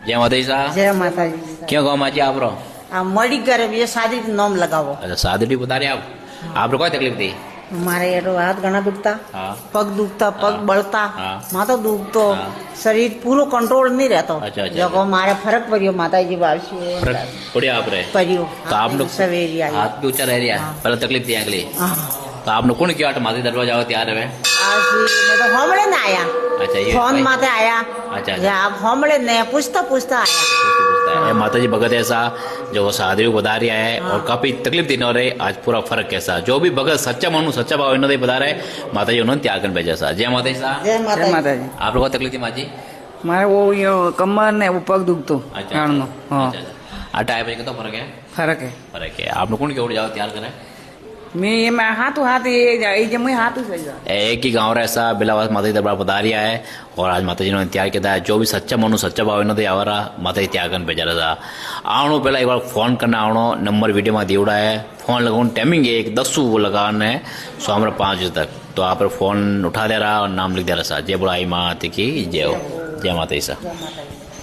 जय माता दी साहब। जय माता जी। क्यों गाँव माँ जी आप रो? आप मरी करे ये शादी नाम लगावो। अच्छा सादड़ी बता रहे आप कोई तकलीफ थी? मारे ये हाथ घना दुखता, हाँ पग दुखता, पग हाँ। बढ़ता, हाँ। माथा दुखतो, हाँ। शरीर पूरो कंट्रोल नहीं रहता। अच्छा, अच्छा, जब अच्छा। मारे फर्क पड़ियो माता जी बाबू फर्क पड़े आप रहे पड़ियो तो आप लोग सवेरी आई। हाथ भी ऊंचा रह रहा हाँ। पहले तकलीफ थी अगली हाँ। तो आपने कौन किया माता दरवाजा आओ तैयार है? मैं तो होमड़े ना आया। अच्छा ये फोन भाई। माते आया। अच्छा, अच्छा। या आप होमड़े ने पूछता पूछता आया। ये माता जी भगत ऐसा जो शादी बता रहा है हाँ। और काफी तकलीफ थी न रहे आज पूरा फर्क कैसा जो भी भगत सच्चा मानू सच्चा भाव इन्होंने बता रहे माता जी उन्होंने त्याग कर भेजा सा। जय माता जी साहब। जय माता माता जी। आप लोगों को तकलीफ थी माँ जी? मारे वो ये कमर ने वो पग दुखतो अच्छा कारणનો हाँ आटा है भाई कितना फर्क है? फरक है फर्क है आप लोग कौन क्यों जाओ तैयार करें? मैं ये मैं हाथ हाथ ये जब मैं हाथ सही जा एक ही गांव ऐसा बिलावास माता जी दरबार पधार रहा है और आज माता जी ने त्याग किया है जो भी सच्चा मनु सच्चा भाव इन्होंने आवारा माता जी त्याग कर भेजा रहा आवणो पहला एक बार फोन करना आवणो नंबर वीडियो में दिवड़ा है फोन लगाऊं टाइमिंग एक 10 वो लगाना है शाम 5 बजे तक तो आप फोन उठा दे रहा और नाम लिख दे रहा सा जय बुढ़ाई माता की जय हो। जय माता जी सा।